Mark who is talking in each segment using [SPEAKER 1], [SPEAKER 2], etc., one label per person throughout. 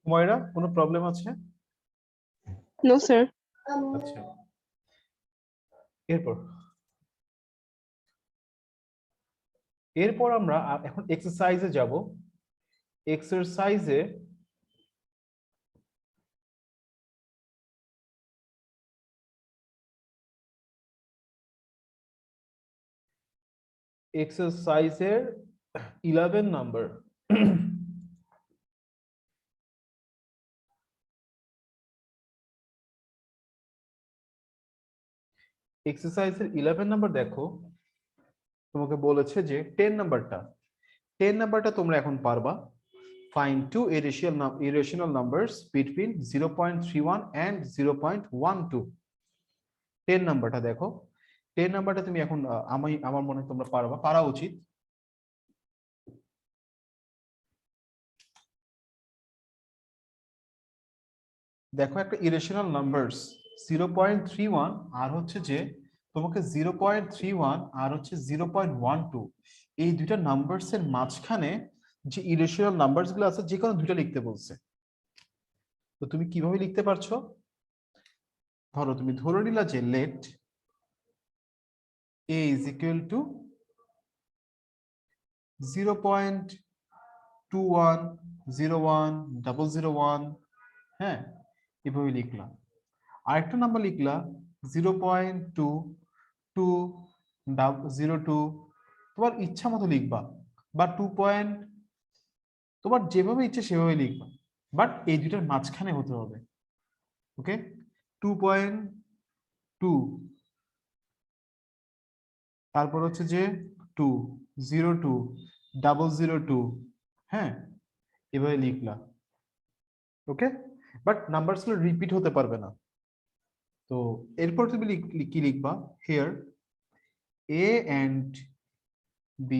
[SPEAKER 1] ময়রা কোনো প্রবলেম আছে?
[SPEAKER 2] No sir.
[SPEAKER 1] আচ্ছা, এরপর এরপর আমরা এখন এক্সারসাইজে যাব। এক্সারসাইজে এক্সারসাইজের 11 নাম্বার। এক্সারসাইজের 11 নাম্বার দেখো, তোমাকে বলেছে যে 10 নাম্বারটা তোমরা এখন পারবা। Find two irrational numbers between 0.31 and 0.12. 10 নাম্বারটা দেখো, 10 নাম্বারটা তুমি এখন আমার মনে হয় তোমরা পারা উচিত। দেখো একটা ইরেশনাল নাম্বারস 0.31 আর হচ্ছে যে তোমাকে 0.31 আর হচ্ছে 0.12, এই দুইটা নাম্বারস এর মাঝখানে যে ইরেশনাল নাম্বারস গুলো আছে যে কোনো দুইটা লিখতে বলছে। তো তুমি কিভাবে লিখতে পারছো? ধরো তুমি ধরে নিলা যে late a is equal to 0.21010001, হ্যাঁ, এভাবে লিখলাম। আরেকটা নাম্বার লিখলা 0.2202, তোমার ইচ্ছা মতো লিখবা, বা তোমার যেভাবে ইচ্ছে সেভাবে লিখবা, বাট এই দুটার মাঝখানে হতে হবে। ওকে, 2.2, তারপর হচ্ছে যে 2020002, হ্যাঁ, এভাবে লিখলা। ওকে, বাট নাম্বারস গুলো রিপিট হতে পারবে না। তো এরপর তুমি কি লিখবা? Here a and b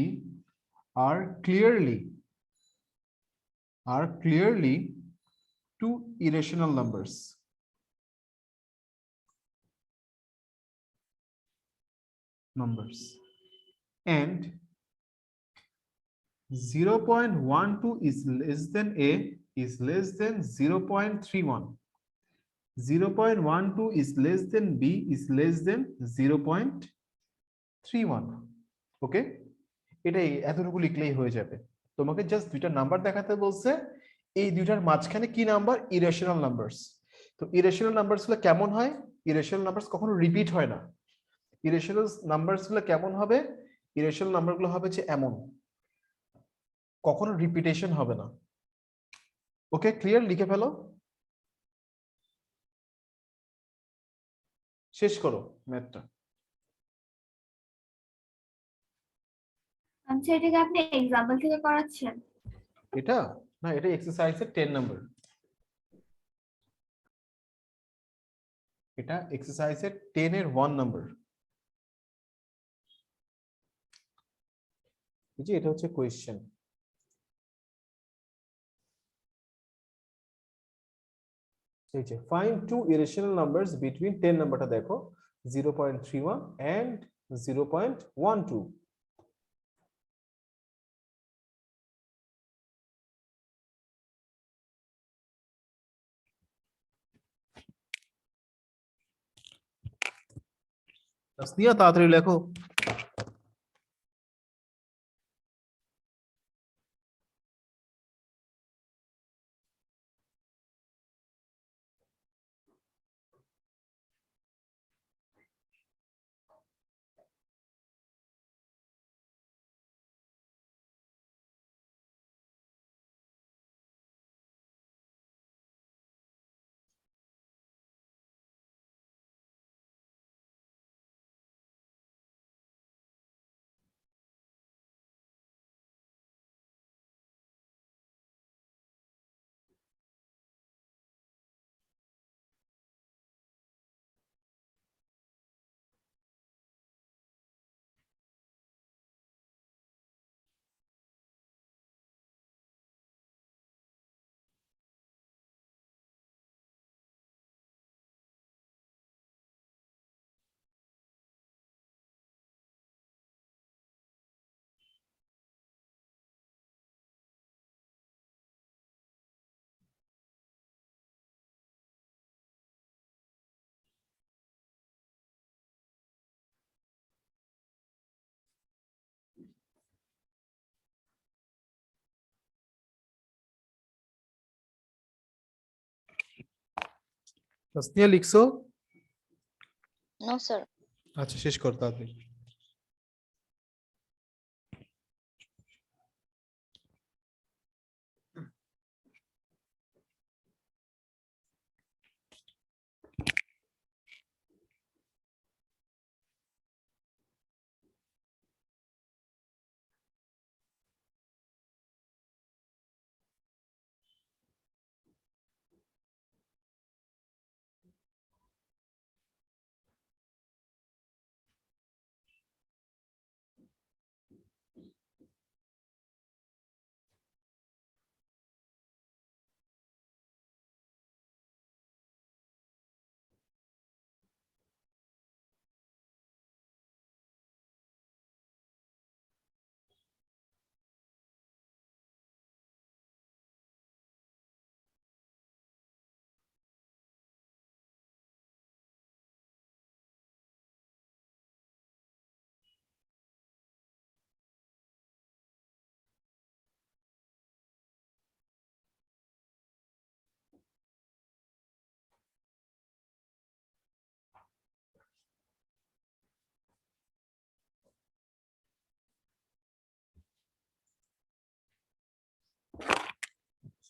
[SPEAKER 1] are clearly two irrational numbers. And 0.12 is less than a is less than 0.31. 0.12 is less than b is less than 0.31. ওকে, এটাই, এতটুকু লিখলেই হয়ে যাবে। তোমাকে জাস্ট দুইটা নাম্বার দেখাতে বলছে, এই দুইটার মাঝখানে কি নাম্বার? Irrational numbers. তো ইরেশনাল নাম্বারস গুলো কেমন হয়? ইরেশনাল নাম্বারস কখনো রিপিট হয় না। ইরেশনাল নাম্বারস গুলো কেমন হবে? ইরেশনাল নাম্বার গুলো হবে যে এমন, কখনো রিপিটেশন হবে না। ওকে, ক্লিয়ার? লিখে ফেলো, শেষ করো ম্যাথটা।
[SPEAKER 3] আচ্ছা, এটাকে আপনি এক্সাম্পল থেকে করাচ্ছেন?
[SPEAKER 1] এটা না, এটা এক্সারসাইজের 10 নাম্বার। এটা এক্সারসাইজের 10 এর 1 নাম্বার। এই যে এটা হচ্ছে কোয়েশ্চেন। এই যে find two irrational numbers between 10 নাম্বারটা দেখো, 0.31 and 0.12। তাসনিয়া তাড়াতাড়ি লেখো। তাসনিয়া লিখছো?
[SPEAKER 4] No sir.
[SPEAKER 1] আচ্ছা শেষ কর তাড়াতাড়ি।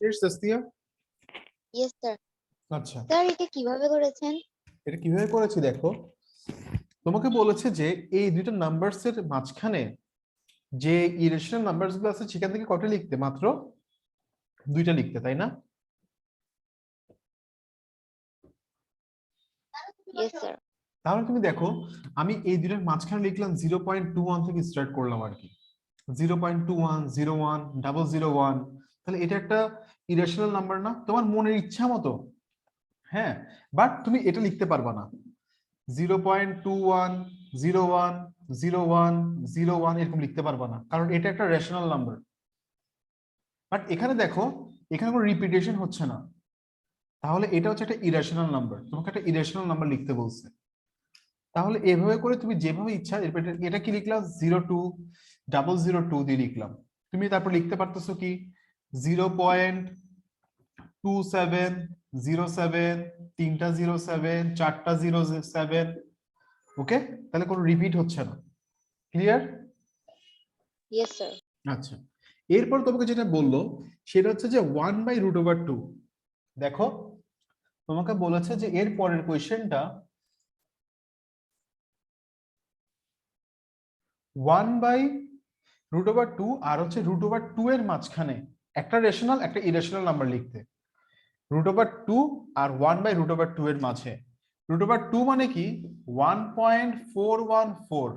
[SPEAKER 1] শেষ তাসনিয়া?
[SPEAKER 4] Yes sir.
[SPEAKER 1] আচ্ছা
[SPEAKER 4] স্যার এটা কিভাবে করেছেন?
[SPEAKER 1] এটা কিভাবে করেছি দেখো, তোমাকে বলেছে যে এই দুইটা নাম্বারস এর মাঝখানে যে ইরেশনাল নাম্বারস গুলো আছে সেখান থেকে কয়টা লিখতে, মাত্র দুইটা লিখতে, তাই না?
[SPEAKER 4] Yes sir.
[SPEAKER 1] তাহলে তুমি দেখো আমি এই দুইটার মাঝখানে লিখলাম 0.21 থেকে স্টার্ট করলাম আর কি, 0.21 01 001। তাহলে এটা একটা ইরেশনাল নাম্বার না, তোমার মনের ইচ্ছা মতো। হ্যাঁ, বাট তুমি এটা লিখতে পারবা না 0.21 01 01 01 এরকম লিখতে পারবা না, কারণ এটা একটা রেশনাল নাম্বার। বাট এখানে দেখো এখানে কোনো রিপিটেশন হচ্ছে না, তাহলে এটা হচ্ছে একটা ইরেশনাল নাম্বার, তোমাকে একটা ইরেশনাল নাম্বার লিখতে বলছে। তাহলে এভাবে করে তুমি যেভাবে ইচ্ছা, এটা কি লিখলাম 02002 দিয়ে লিখলাম। তুমি তারপর লিখতে পারতেছো কি 0.2707, তিনটা 07, চারটা 07। ওকে, তাহলে কোনো রিপিট হচ্ছে না। ক্লিয়ার?
[SPEAKER 4] Yes sir.
[SPEAKER 1] আচ্ছা, এরপর তোমাকে যেটা বললো সেটা হচ্ছে যে 1/√2। দেখো তোমাকে বলেছে যে এর পরের কোয়েশ্চেনটা 1/√2 আর হচ্ছে √2 এর মাঝখানে একটা রেশনাল একটা ইরেশনাল নাম্বার লিখতে। √2 আর 1/√2 এর মাঝে √2 মানে কি 1.414,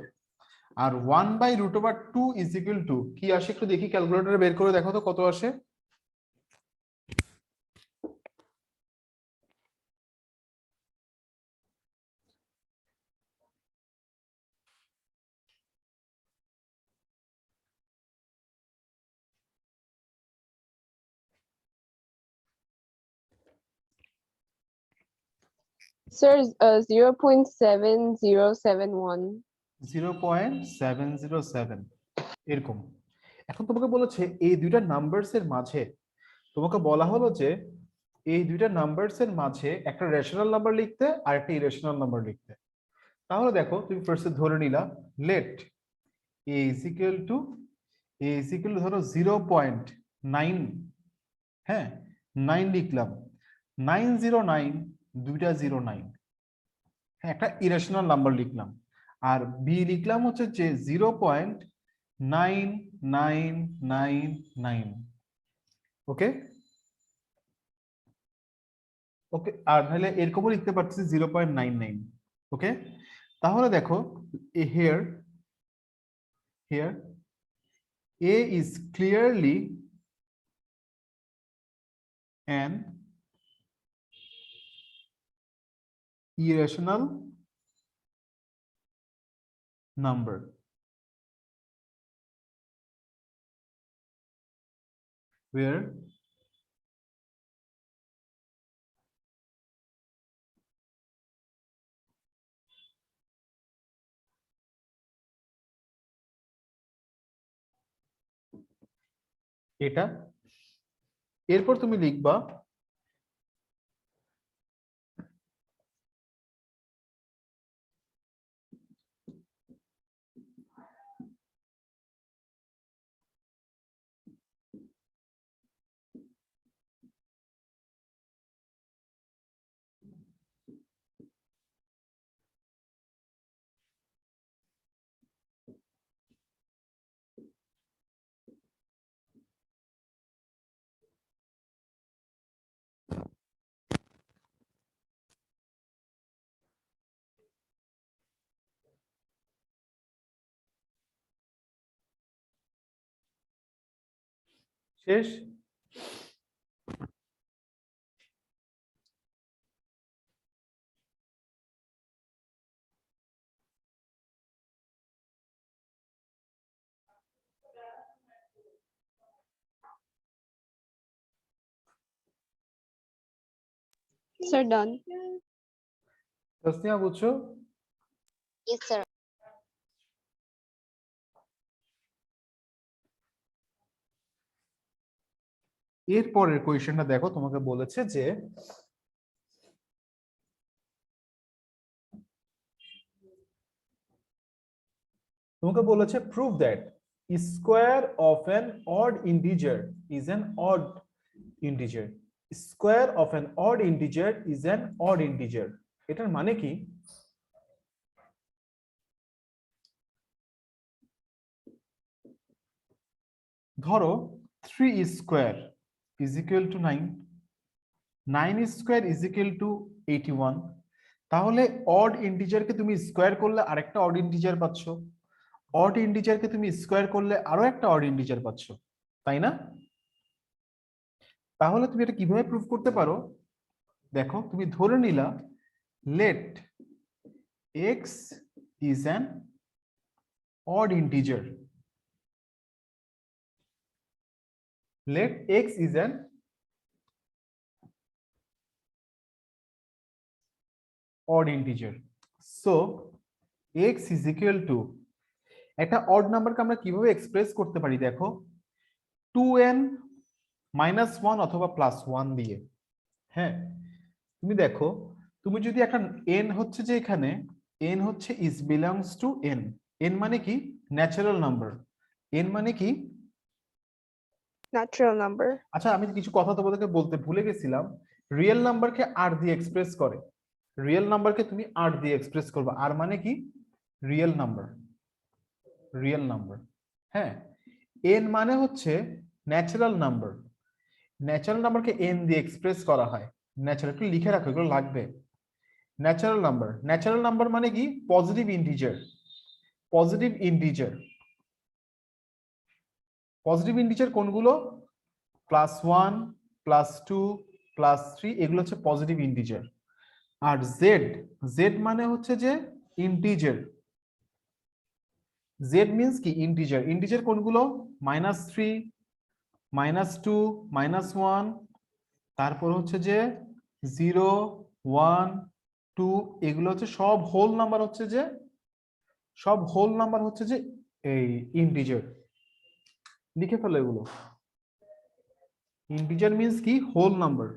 [SPEAKER 1] আর 1/√2 ইজ ইকুয়াল টু কি আসে একটু দেখি, ক্যালকুলেটরে বের করে দেখো তো কত আসে।
[SPEAKER 2] Sir, 0.7071.
[SPEAKER 1] 0.707 এরকম। এখন তোমাকে বলেছে এই দুইটা নাম্বারস এর মাঝে, তোমাকে বলা হলো যে এই দুইটা নাম্বারস এর মাঝে একটা রেশনাল নাম্বার লিখতে আর একটা ইরেশনাল নাম্বার লিখতে। তাহলে দেখো তুমি ফার্স্টে ধরে নিলা late a is equal to ধরো 0.9, হ্যাঁ 9 লিখলাম, 909 দুইটা 09, হ্যাঁ একটা ইরেশনাল নাম্বার লিখলাম। আর বি লিখলাম হচ্ছে যে 0.9999। ওকে ওকে, আর তাহলে এরকমও লিখতে পারছি 0.99। ওকে, তাহলে দেখো here a is clearly an irrational number where এটা, এরপর তুমি লিখবা শেষ।
[SPEAKER 2] Sir, done.
[SPEAKER 1] তাসনিয়া বুঝছো?
[SPEAKER 4] Yes, sir.
[SPEAKER 1] এর পরের কোয়েশ্চেনটা দেখো, তোমাকে বলেছে যে prove that square of an odd integer is an odd integer. Square of an odd integer is an odd integer. এটার মানে কি? ধরো 3 square is equal two 9, 9 square is equal two 81। তাহলে অড ইন্টিজারকে তুমি স্কোয়ার করলে আরেকটা অড ইন্টিজার পাচ্ছ, odd ইন্টিজারকে তুমি স্কোয়ার করলে আরো একটা অড ইন্টিজার পাচ্ছ, তাই না? তাহলে তুমি এটা কিভাবে প্রুফ করতে পারো? দেখো, তুমি ধরে নিলা let x is an odd integer, let x is an odd integer, so x is equal to, একটা odd নাম্বারকে আমরা কিভাবে এক্সপ্রেস করতে পারি দেখো, 2n - 1 অথবা +1 দিয়ে। হ্যাঁ, তুমি দেখো, তুমি যদি একটা n হচ্ছে যে এখানে n হচ্ছে is belongs to n, n মানে কি? Natural number. n মানে কি?
[SPEAKER 2] Natural number.
[SPEAKER 1] আচ্ছা, আমি কিছু কথা তোমাদেরকে বলতে ভুলে গেছিলাম। রিয়েল নাম্বারকে আর দিয়ে এক্সপ্রেস করে, রিয়েল নাম্বারকে তুমি আর দিয়ে এক্সপ্রেস করবে। আর মানে কি? Real number, real number. হ্যাঁ, এন মানে হচ্ছে ন্যাচারাল নাম্বার, ন্যাচারাল নাম্বারকে এন দিয়ে এক্সপ্রেস করা হয়। ন্যাচারাল, একটু লিখে রাখো, এগুলো লাগবে। ন্যাচারাল নাম্বার, ন্যাচারাল নাম্বার মানে কি? Positive integer, positive integer. Positive integer কোনগুলো? +1, +2, +3, এগুলো হচ্ছে পজিটিভ ইন্টিজার। আর জেড, জেড মানে হচ্ছে যে ইন্টিজার। জেড মিন্স কি? ইন্টিজার। ইন্টিজার কোনগুলো? -3, -2, -1, তারপর হচ্ছে যে 0, 1, 2, এগুলো হচ্ছে সব হোল নাম্বার, হচ্ছে যে সব হোল নাম্বার হচ্ছে যে এই ইন্টিজার। লিখে ফেলো এগুলো। ইন্টিজার মিন্স কি? Whole number.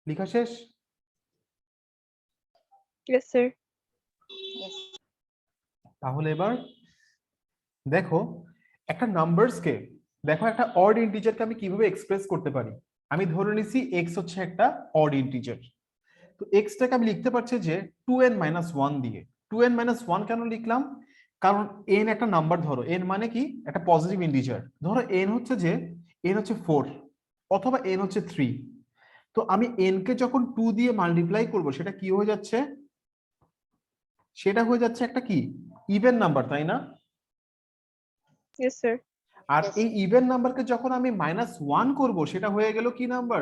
[SPEAKER 1] লিখা শেষ?
[SPEAKER 2] Yes, sir.
[SPEAKER 4] Yes.
[SPEAKER 1] তাহলে এবার দেখো, একটা নাম্বারসকে, দেখো একটা অড ইন্টিজারকে আমি কিভাবে এক্সপ্রেস করতে পারি। আমি ধরে নিছি এক্স হচ্ছে একটা অড ইন্টিজার, তো এক্সটাকে আমি লিখতে পারছি যে 2n - 1 দিয়ে। 2n - 1 কেন লিখলাম? কারণ n একটা নাম্বার, ধরো n মানে কি? একটা পজিটিভ ইন্টিজার। ধরো n হচ্ছে যে n হচ্ছে 4 অথবা n হচ্ছে 3, তো আমি n কে যখন 2 দিয়ে মাল্টিপ্লাই করব, সেটা কি হয়ে যাচ্ছে? সেটা হয়ে যাচ্ছে একটা কি? ইভেন নাম্বার, তাই না?
[SPEAKER 2] Yes, sir.
[SPEAKER 1] আর
[SPEAKER 4] Yes.
[SPEAKER 1] এই ইভেন নাম্বারকে যখন আমি -1 করব, সেটা হয়ে গেল কি number?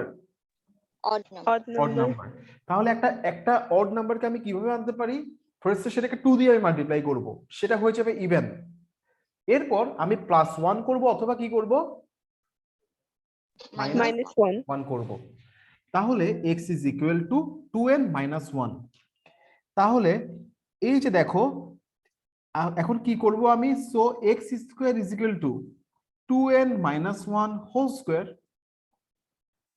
[SPEAKER 4] Odd number.
[SPEAKER 2] Odd
[SPEAKER 1] odd
[SPEAKER 2] number.
[SPEAKER 1] Number. তাহলে একটা একটা অড নাম্বারকে আমি কিভাবে আনতে পারি? ফার্স্টে সেটাকে 2 দিয়ে আমি মাল্টিপ্লাই করব, সেটা হয়ে যাবে ইভেন। এরপর আমি +1 করব অথবা কি করব?
[SPEAKER 2] -1.
[SPEAKER 1] -1 করব। তাহলে x is equal to 2n - 1। তাহলে এই যে দেখো, এখন কি করব আমি? So x square is equal to 2n - 1 whole square.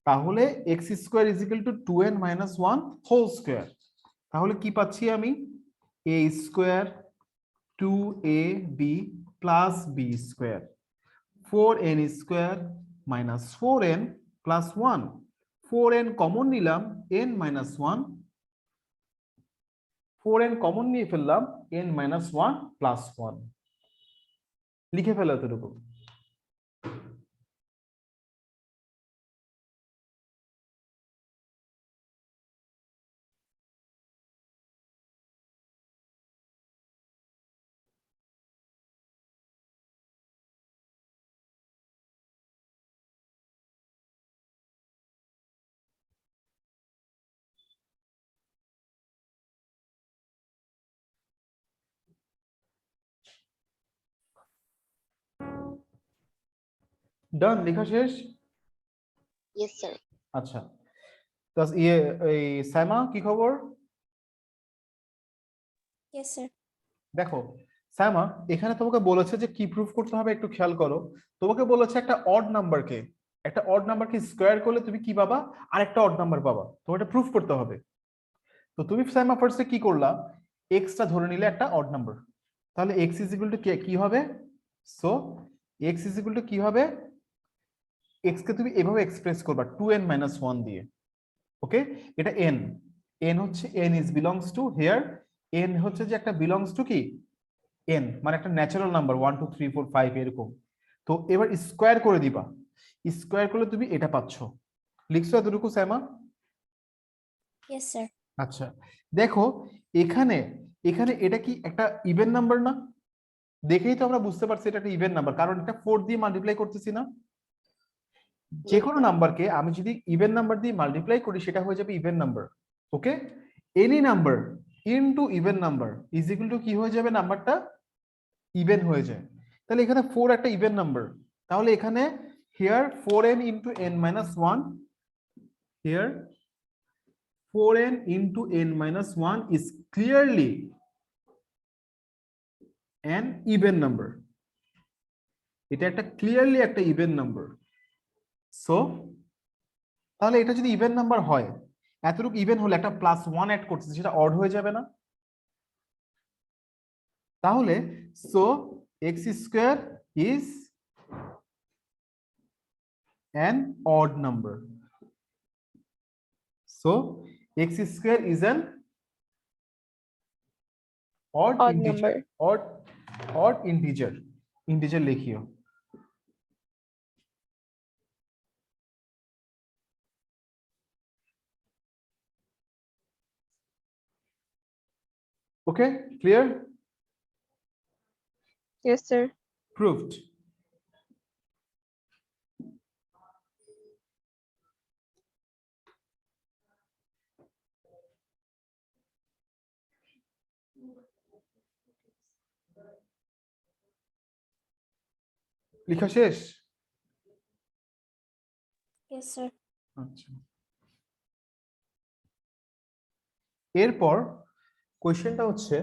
[SPEAKER 1] তাহলে x square is equal to 2n - 1 whole square. তাহলে কি পাচ্ছি আমি? a square 2ab plus b square 4n square - 4n + 1, 4n common নিলাম n minus 1, 4n কমন নিয়ে ফেললাম n minus 1 plus 1, লিখে ফেলো এতটুকু। ডান, লেখা শেষ?
[SPEAKER 4] Yes, sir.
[SPEAKER 1] আচ্ছা, তো এই সাইমা কি খবর?
[SPEAKER 2] Yes, sir.
[SPEAKER 1] দেখো সাইমা, এখানে তোমাকে বলেছে যে কি প্রুফ করতে হবে একটু খেয়াল করো। তোমাকে বলেছে একটা অড নাম্বারকে স্কোয়ার করলে তুমি কি পাবা, আর একটা অড নাম্বার পাবা, তোমার এটা প্রুফ করতে হবে। তো তুমি সাইমা ফার্স্টে কি করলা, এক্সটা ধরে নিলে একটা অড নাম্বার, তাহলে এক্স ইজ ইকুয়াল টু কি হবে? So x is equal two কি হবে, এক্স কে তুমি এভাবে এক্সপ্রেস করবা 2n minus 1 দিয়ে। ওকে, এটা n, n হচ্ছে n is belongs to here, n হচ্ছে যে একটা বিলংস টু কি n, মানে একটা ন্যাচারাল নাম্বার 1 2 3 4 5 এরকম। তো এবার স্কোয়ার করে দিবা, স্কোয়ার করলে তুমি এটা পাচ্ছ। লিখছো এতটুকু সাইমা?
[SPEAKER 2] Yes, sir.
[SPEAKER 1] আচ্ছা, দেখো এখানে এখানে এটা কি একটা ইভেন নাম্বার না? দেখেই তো আমরা বুঝতে পারছি এটা একটা ইভেন নাম্বার, কারণ এটা 4 দিয়ে মাল্টিপ্লাই করতেছি না। যে কোনো নাম্বারকে আমি যদি ইভেন নাম্বার দিয়ে মাল্টিপ্লাই করি সেটা হয়ে যাবে even number. Okay, any number into even number is equal two কি হয়ে যাবে, নাম্বারটা ইভেন হয়ে যায়। তাহলে এখানে 4 একটা ইভেন নাম্বার, তাহলে এখানে here 4n into n minus 1, here 4n into n minus 1 is clearly an even number. এটা একটা ক্লিয়ারলি একটা ইভেন নাম্বার। সো তাহলে এটা যদি ইভেন নাম্বার হয়, এতটুকু ইভেন হলে একটা প্লাস 1 অ্যাড করছে, সেটা অড হয়ে যাবে না? তাহলে so x square is an odd number. So x square is an odd integer.
[SPEAKER 2] number.
[SPEAKER 1] Odd integer. Integer লিখিও। Okay, clear?
[SPEAKER 2] Yes, sir.
[SPEAKER 1] Proved. লিখা শেষ?
[SPEAKER 2] Yes, sir.
[SPEAKER 1] আচ্ছা, এরপর কোশ্চেনটা হচ্ছে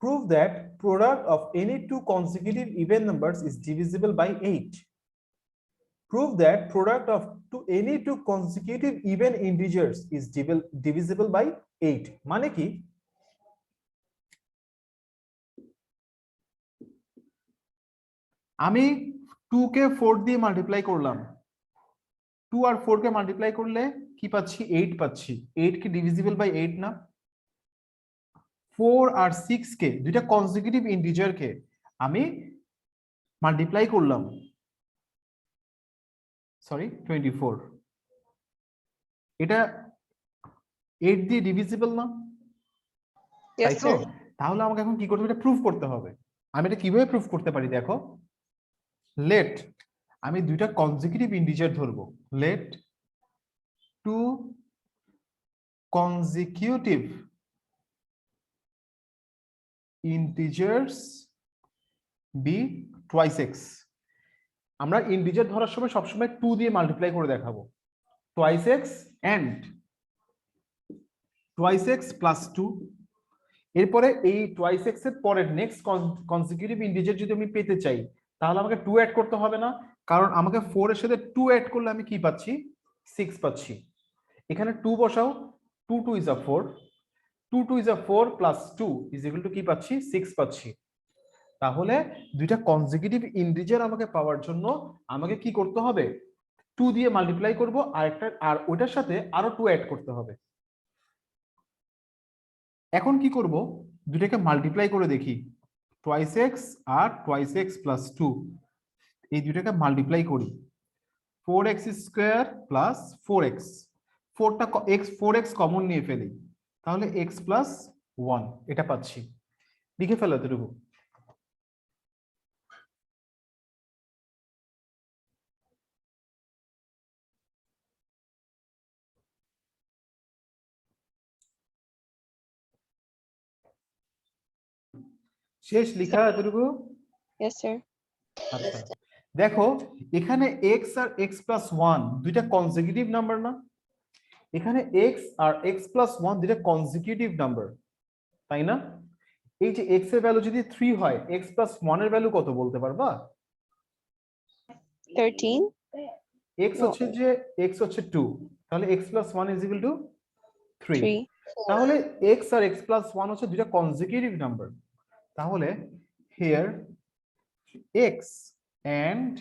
[SPEAKER 1] prove that product of any two consecutive even numbers is divisible by 8. Prove that product of any two consecutive even integers is divisible by 8. মানে কি? আমি 2 কে 4 দিয়ে মাল্টিপ্লাই করলাম, 2 আর 4 কে মাল্টিপ্লাই করলে কি পাচ্ছি, 8 পাচ্ছি। 8 কি ডিভিজিবল বাই 8 না? 4 আর 6 কে, দুইটা কনসিকিউটিভ ইন্টিজার কে আমি মাল্টিপ্লাই করলাম, সরি 24, এটা 8 দিয়ে ডিভিজিবল না? তাই
[SPEAKER 2] Yes,
[SPEAKER 1] তো?
[SPEAKER 2] sir.
[SPEAKER 1] তাহলে আমাকে এখন কি করতে হবে, এটা প্রুফ করতে হবে। আমি এটা কিভাবে প্রুফ করতে পারি দেখো, লেট আমি দুইটা কনসিকিউটিভ ইন্টিজার ধরবো, let two consecutive integers be twice x. আমরা ইন্টিজার ধরার সময় সবসময় 2 দিয়ে মাল্টিপ্লাই করে দেখাবো, twice x and twice x plus 2। এরপরে এই twice x এর পরে নেক্সট কনসিকিউটিভ ইন্টিজার যদি আমি পেতে চাই, তাহলে আমাকে 2 অ্যাড করতে হবে না, কারণ আমাকে 4 এর সাথে 2 অ্যাড করলে আমি কি পাচ্ছি, 6 পাচ্ছি। এখানে 2 বসাও, 2 2 is a 4, 2 2 is a 4 plus 2 is equal to কি পাচ্ছি, 6 পাচ্ছি। তাহলে দুইটা কনজিকিউটিভ ইন্টিজার আমাকে পাওয়ার জন্য আমাকে কি করতে হবে 2 দিয়ে মাল্টিপ্লাই করব আর ওইটার সাথে আরো 2 অ্যাড করতে হবে। এখন কি করব দুটাকে মাল্টিপ্লাই করে দেখি টুয়াইস এক্স আর টুয়াইস এক্স প্লাস 2 এই দুটাকে মাল্টিপ্লাই করি 4x square plus 4x 4x common নিয়ে ফেলি তাহলে x প্লাস 1 এটা পাচ্ছি লিখে ফেলো এতটুকু। শেষ লিখা এতটুকু?
[SPEAKER 2] Yes, sir.
[SPEAKER 1] আচ্ছা দেখো এখানে x আর x প্লাস 1 দুইটা কনজিকিউটিভ নাম্বার না, এখানে x আর x প্লাস 1 দুইটা কনজিকিউটিভ নাম্বার তাই না? এই যে x এর ভ্যালু যদি 3 হয় x প্লাস 1 এর ভ্যালু কত বলতে পারবা?
[SPEAKER 2] 13.
[SPEAKER 1] x হচ্ছে যে x হচ্ছে 2 তাহলে x plus 1 is equal two 3
[SPEAKER 2] 3.
[SPEAKER 1] তাহলে x আর x প্লাস 1 হচ্ছে দুইটা কনজিকিউটিভ নাম্বার তাহলে here x and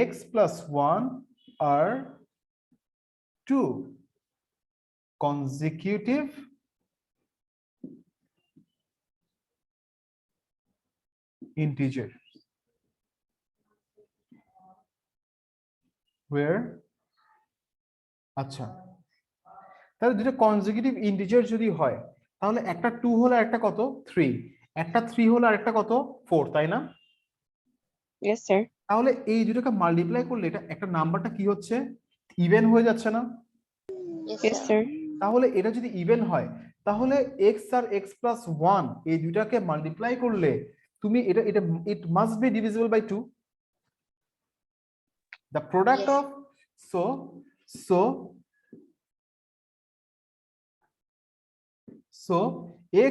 [SPEAKER 1] x plus 1 are two consecutive integers where আচ্ছা তাহলে দুটো কনজিকিউটিভ ইন্টিজার যদি হয় তাহলে একটা 2 হলো আর একটা কত 3 একটা 3 হলো আর একটা কত 4 তাই না?
[SPEAKER 2] Yes, sir.
[SPEAKER 1] তাহলে এই দুটোকে মাল্টিপ্লাই করলে এটা একটা নাম্বারটা কি হচ্ছে ইভেন হয়ে যাচ্ছে না?
[SPEAKER 2] Yes, sir.
[SPEAKER 1] তাহলে এটা যদি ইভেন হয় তাহলে x আর x প্লাস 1 এই দুটাকে মাল্টিপ্লাই করলে তুমি এটা এটা it must be divisible by 2 the product
[SPEAKER 4] Yes.
[SPEAKER 1] of so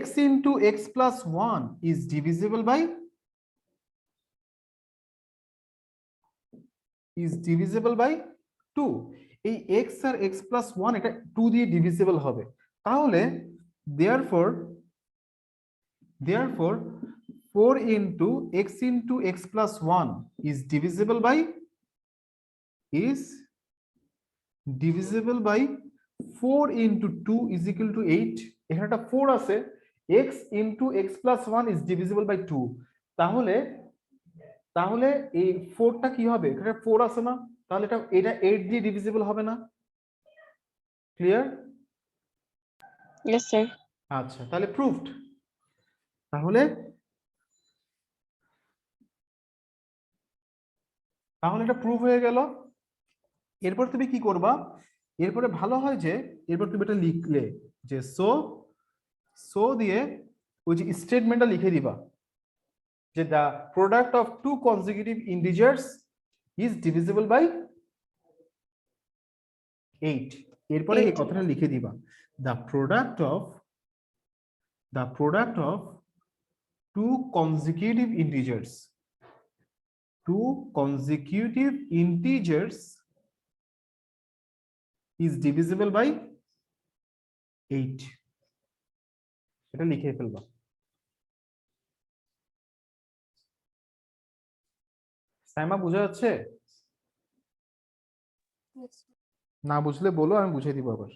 [SPEAKER 1] x into x plus 1 is divisible by is divisible by 2 এই x আর x plus 1 এটা 2 দিয়ে ডিভিজিবল হবে তাহলে therefore 4 into x plus 1 is divisible by 4 into 2 is equal to 8 এখানে একটা 4 আছে x into x plus 1 is divisible by 2 তাহলে তাহলে এই 4টা কি হবে এখানে 4 আছে না তাহলে এটা 8 দিয়ে ডিভিজিবল হবে না ক্লিয়ার?
[SPEAKER 2] Yes, sir.
[SPEAKER 1] আচ্ছা তাহলে প্রুভড তাহলে এটা প্রুভ হয়ে গেল। এরপর তুমি কি করবা এরপরে ভালো হয় যে এরপর তুমি এটা লিখলে যে সো দিয়ে ওই যে স্টেটমেন্টটা লিখে দিবা যে the product of two consecutive integers is divisible by 8 এরপরে এই
[SPEAKER 2] 8
[SPEAKER 1] কথাটা লিখে দিবা the product of two consecutive integers is divisible by 8 এটা লিখে ফেলবা। সাইমা বুঝা যাচ্ছে?
[SPEAKER 2] Yes, sir.
[SPEAKER 1] না বুঝলে বলো আমি বুঝিয়ে দিব আবার।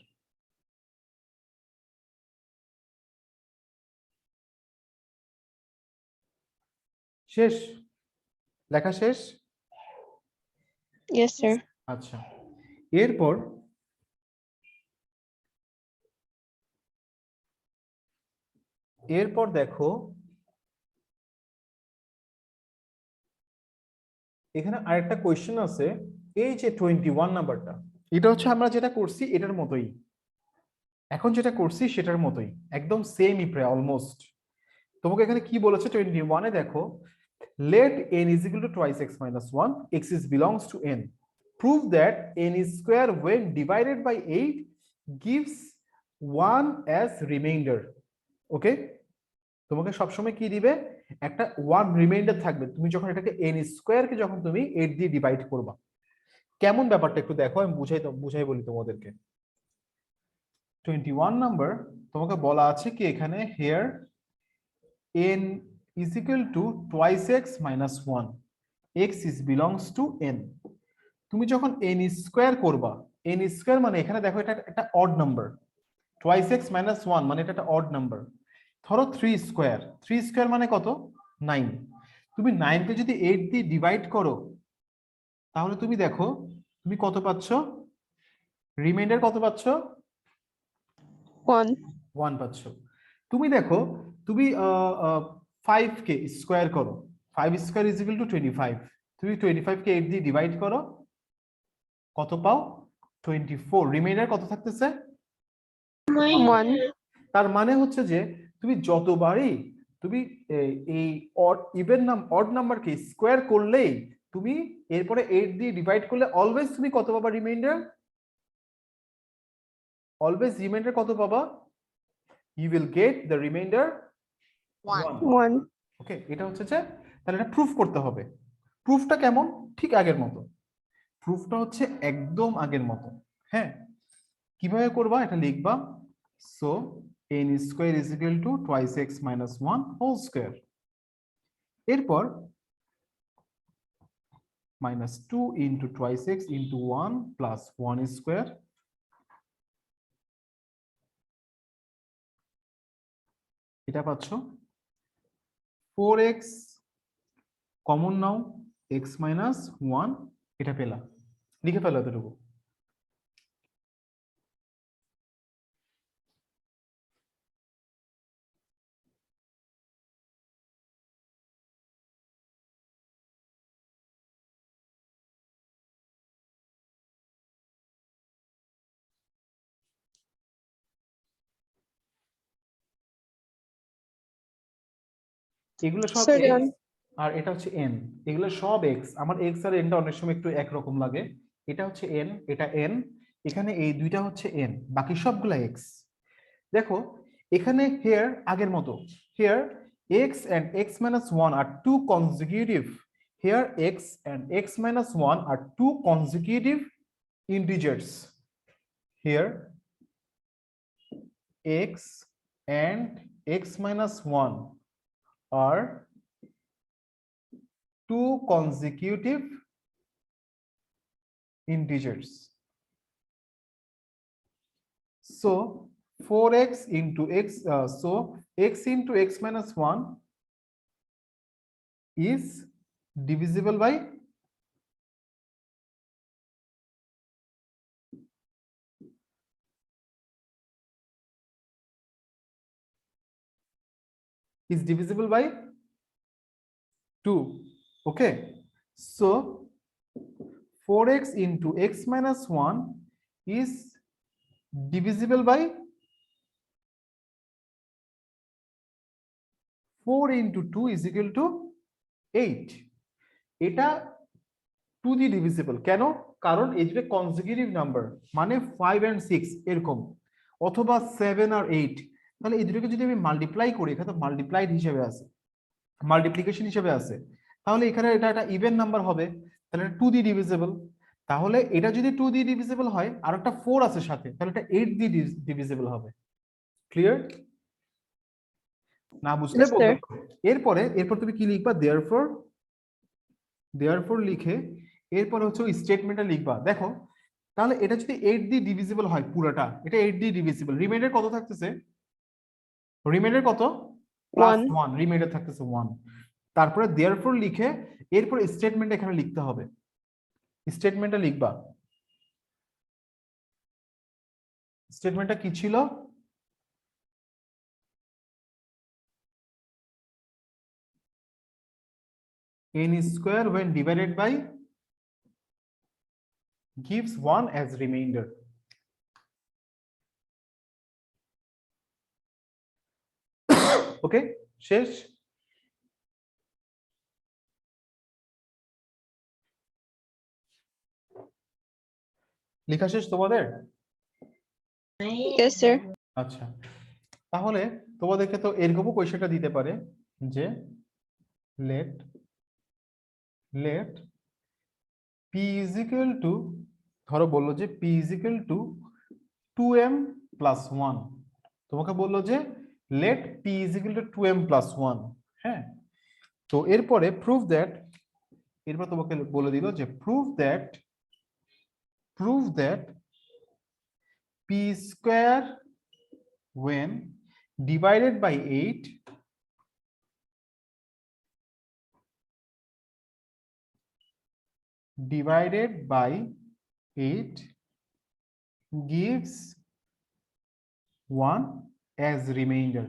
[SPEAKER 1] শেষ লেখা শেষ?
[SPEAKER 2] Yes, sir.
[SPEAKER 1] আচ্ছা এরপর দেখো এখানে আরেকটা কোয়েশ্চেন আছে এই যে 21 নাম্বারটা এটা হচ্ছে আমরা যেটা করছি এটার মতোই এখন যেটা করছি সেটার মতোই একদম সেমই প্রায় অলমোস্ট। তোমাকে এখানে কি বলেছে 21 এ দেখো let n is equal to twice x minus 1 x is belongs to n prove that n is square when divided by 8 gives 1 as remainder ওকে তোমাকে সবসময় কি দিবে একটা 1 রিমাইন্ডার থাকবে তুমি যখন এটাকে n স্কয়ার কে যখন তুমি 8 দিয়ে ডিভাইড করবা কেমন ব্যাপারটা একটু দেখো আমি বুঝাই বলি তোমাদেরকে 21 নাম্বার তোমাকে বলা আছে কি এখানে here n is equal to twice x minus 1. x is belongs to n. তুমি যখন n স্কয়ার করবা, n স্কয়ার মানে এখানে দেখো এটা একটা odd number, twice x minus 1 মানে এটা একটা অড নাম্বার। ধরো 3 স্কয়ার, 3 স্কয়ার মানে কত? 9। তুমি 9 কে যদি 8 দিয়ে ডিভাইড করো তাহলে তুমি দেখো তুমি কত পাচ্ছ, রিমাইন্ডার কত পাচ্ছ?
[SPEAKER 2] 1.
[SPEAKER 1] 1 পাচ্ছ। তুমি দেখো তুমি 5 কে স্কয়ার করো, 5 স্কয়ার ইজ ইকুয়াল টু 25। তুমি 25 কে 8 দিয়ে ডিভাইড করো, কত পাও? 24। রিমাইন্ডার কত থাকতেছে?
[SPEAKER 2] 1.
[SPEAKER 1] তার মানে হচ্ছে যে তুমি যতবারই তুমি এই অড নাম্বারকে স্কয়ার করলেই তুমি এরপরে 8 দিয়ে ডিভাইড করলে অলওয়েজ তুমি কত পাবা রিমাইন্ডার? অলওয়েজ রিমাইন্ডার কত পাবা? You will get the remainder
[SPEAKER 4] 1.
[SPEAKER 2] 1.
[SPEAKER 1] ওকে, এটা হচ্ছে যে তাহলে এটা প্রুফ করতে হবে। প্রুফটা কেমন? ঠিক আগের মতো। প্রুফটা হচ্ছে একদম আগের মতো। হ্যাঁ, কিভাবে করবা এটা লিখবা, so n square is equal to twice x minus 1 whole square, এরপর minus 2 into twice x into 1 plus 1 square, এটা পাচ্ছ 4x কমন নাও x মাইনাস 1, এটা পেলা, লিখে ফেলো এতটুকু। এগুলো সব
[SPEAKER 2] Sir,
[SPEAKER 1] x
[SPEAKER 2] done.
[SPEAKER 1] আর এটা হচ্ছে n, এগুলো সব x। আমার x আর n টা অনেক সময় একটু একরকম লাগে। এটা হচ্ছে n, এটা n, এখানে এই দুইটা হচ্ছে n, বাকি সবগুলা x। দেখো এখানে here আগের মতো, here x and x minus 1 are two consecutive, here x and x minus 1 are two consecutive integers, here x and x minus 1 are two consecutive integers. So 4x into x, so x into x minus 1 is divisible by is divisible by 2. Okay, so 4x into x minus 1 is divisible by 4 into 2 is equal to 8. এটা 2 দিয়ে divisible কেন? কারণ এই যে consecutive number মানে 5 and 6 এরকম, অথবা 7 আর 8, তাহলে এই দুটোকে যদি আমি মাল্টিপ্লাই করি, এখানে মাল্টিপ্লাইড হিসেবে আছে, মাল্টিপ্লিকেশন হিসেবে আছে, তাহলে এখানে এটা একটা ইভেন নাম্বার হবে, তাহলে এটা 2 দিয়ে ডিভিজিবল। তাহলে এটা যদি 2 দিয়ে ডিভিজিবল হয় আর একটা 4 আছে সাথে, তাহলে এটা 8 দিয়ে ডিভিজিবল হবে। ক্লিয়ার? না বুঝলে
[SPEAKER 2] Yes,
[SPEAKER 1] বলতে
[SPEAKER 2] sir.
[SPEAKER 1] পারো। এরপর তুমি কি লিখবা? দেয়ারফর লিখে এরপর হচ্ছে ওই স্টেটমেন্টটা লিখবা। দেখো তাহলে এটা যদি 8 দিয়ে ডিভিজিবল হয় পুরোটা, এটা 8 দিয়ে ডিভিজিবল, রিমাইন্ডার কত থাকতেছে? রিমাইন্ডার কত?
[SPEAKER 2] 1.
[SPEAKER 1] +1, রিমাইন্ডার থাকতেছে 1। তারপরে দেয়ারফর লিখে এরপর স্টেটমেন্ট এখানে লিখতে হবে, স্টেটমেন্টটা লিখবা। স্টেটমেন্টটা কি ছিল? n square when divided by gives 1 as remainder. ওকে, শেষ? লেখা শেষ তোমাদের?
[SPEAKER 2] Yes, sir.
[SPEAKER 1] আচ্ছা, তাহলে তোমাদেরকে তো এরকমও কোয়েশ্চেনটা দিতে পারে যে let p is equal to, ধরো বললো যে p is equal to 2m plus 1, তোমাকে বললো যে let p is equal to 2m plus 1। হ্যাঁ, তো এরপরে প্রুভ দ্যাট, এরপর তোমাকে বলে দিল যে prove that P square when divided by 8 divided by 8 gives 1 as remainder.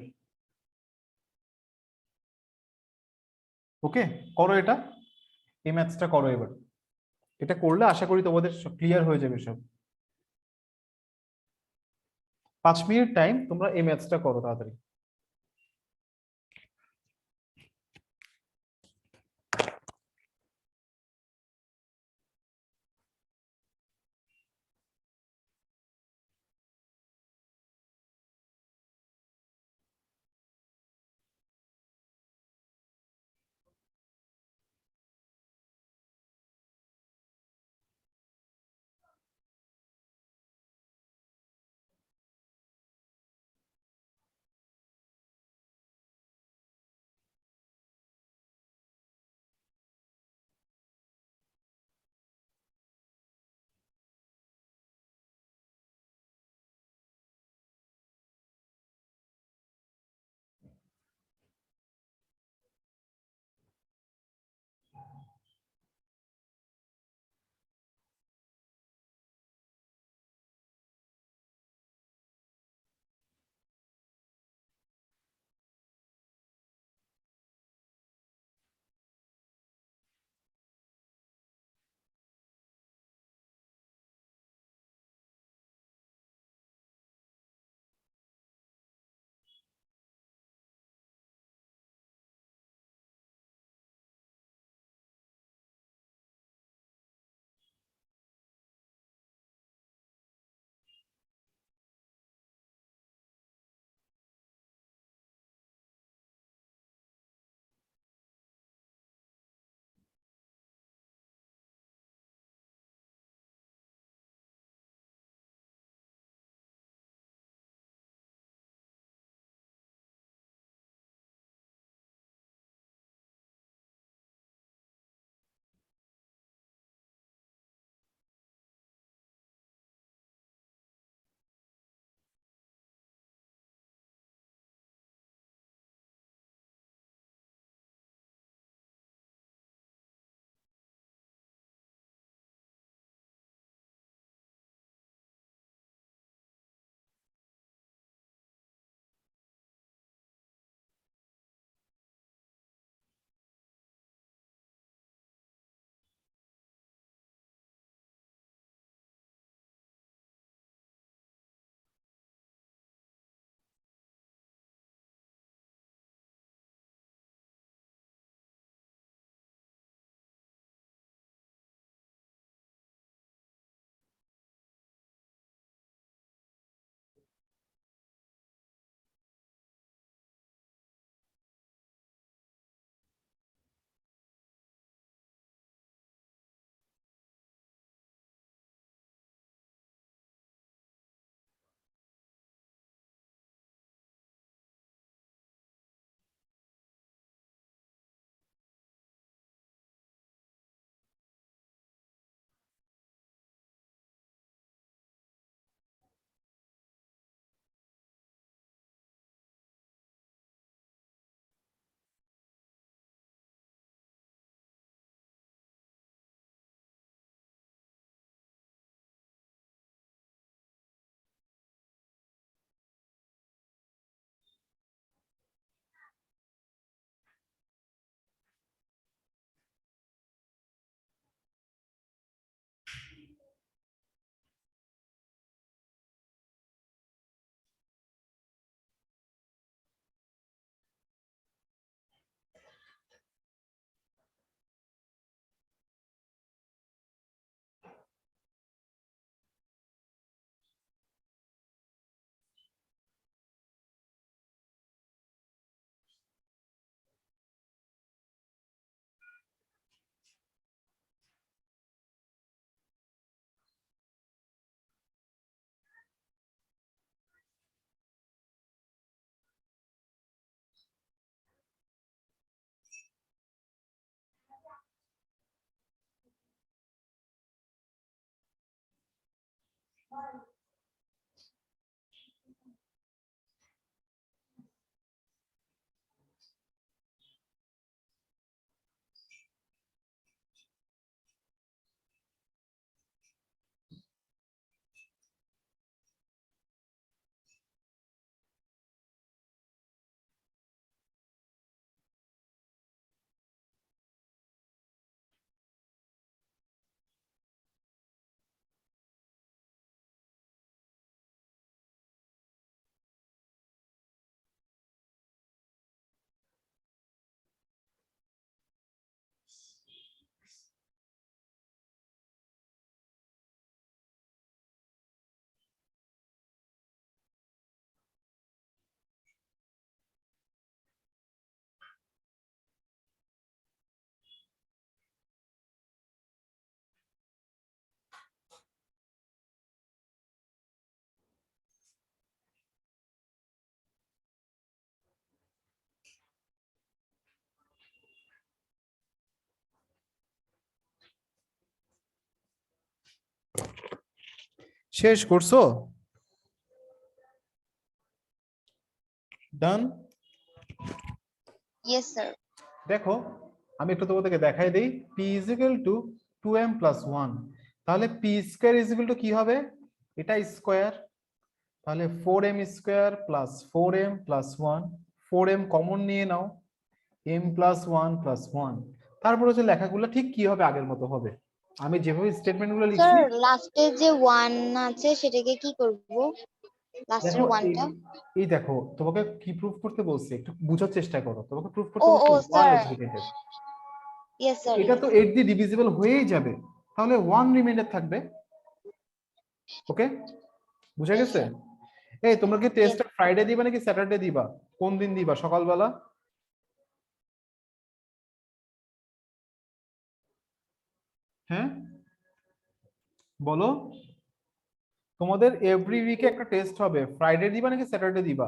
[SPEAKER 1] ওকে, করো এটা, এই ম্যাথসটা করো এবার। এটা করলে আশা করি তোমাদের ক্লিয়ার হয়ে যাবে সব। 5 মিনিট টাইম, তোমরা এই ম্যাথসটা করো তাড়াতাড়ি। শেষ করছো? ডান?
[SPEAKER 4] Yes, sir.
[SPEAKER 1] দেখো আমি একটু তোমাদেরকে দেখাই দেই। p is equal to 2m plus 1, তাহলে p square is equal to কি হবে? এটা স্কয়ার, তাহলে 4m square plus 4m plus 1, 4m common নিয়ে নাও, m প্লাস 1 প্লাস 1, তারপর হচ্ছে লেখাগুলো ঠিক কি হবে? আগের মতো হবে। আমি যেভাবে স্টেটমেন্টগুলো লিখছি,
[SPEAKER 4] স্যার লাস্টে যে 1 আছে সেটাকে কি করব? লাস্টের
[SPEAKER 1] দেখো
[SPEAKER 4] 1টা
[SPEAKER 1] এই দেখো তোমাকে কি প্রুফ করতে বলছি, একটু বোঝার চেষ্টা করো। তোমাকে প্রুফ করতে
[SPEAKER 4] ও
[SPEAKER 1] বলছি 1
[SPEAKER 4] sir,
[SPEAKER 1] is repeated,
[SPEAKER 4] yes sir,
[SPEAKER 1] এটা তো 8 দিয়ে ডিভিজিবল হয়েই যাবে, তাহলে 1 রিমাইন্ডার থাকবে। ওকে, বুঝা
[SPEAKER 4] Yes,
[SPEAKER 1] গেছে?
[SPEAKER 4] sir.
[SPEAKER 1] এই তোমরা কি টেস্টটা ফ্রাইডে দিবা নাকি স্যাটারডে দিবা? কোন দিন দিবা? সকালবেলা? হ্যাঁ বলো, তোমাদের এভরি উইকে একটা টেস্ট হবে, ফ্রাইডে দিবা নাকি স্যাটারডে দিবা?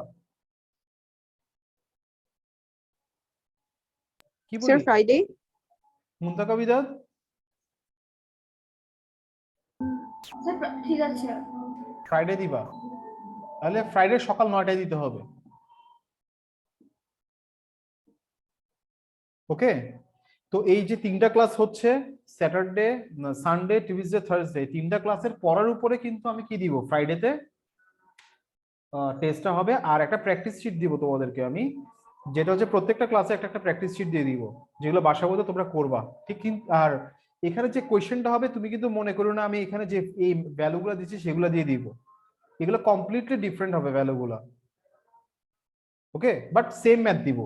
[SPEAKER 1] কি
[SPEAKER 2] Sir,
[SPEAKER 1] বলি?
[SPEAKER 2] Friday?
[SPEAKER 1] মুনতাকা বিদাত?
[SPEAKER 3] স্যার ঠিক আছে।
[SPEAKER 1] ফ্রাইডে দিবা, তাহলে ফ্রাইডে সকাল 9টায় দিতে হবে। ওকে, তো এই যে 3টা ক্লাস হচ্ছে, স্যাটারডে, সানডে, টিউসডে, থার্সডে, 3টা ক্লাসের পড়ার উপরে কিন্তু আমি কি দিব? ফ্রাইডেতে টেস্টটা হবে, আর একটা প্র্যাকটিস শিট দিব তোমাদেরকে আমি, যেটা হচ্ছে প্রত্যেকটা ক্লাসে একটা একটা প্র্যাকটিস শিট দিয়ে দিব, যেগুলো বাসা বলতে তোমরা করবা ঠিক। কিন্তু আর এখানে যে কোয়েশ্চেনটা হবে, তুমি কিন্তু মনে করো না আমি এখানে যে এই ভ্যালুগুলো দিচ্ছি সেগুলো দিয়ে দিব, এগুলো কমপ্লিটলি ডিফারেন্ট হবে ভ্যালুগুলো। ওকে, বাট সেম ম্যাথ দিব।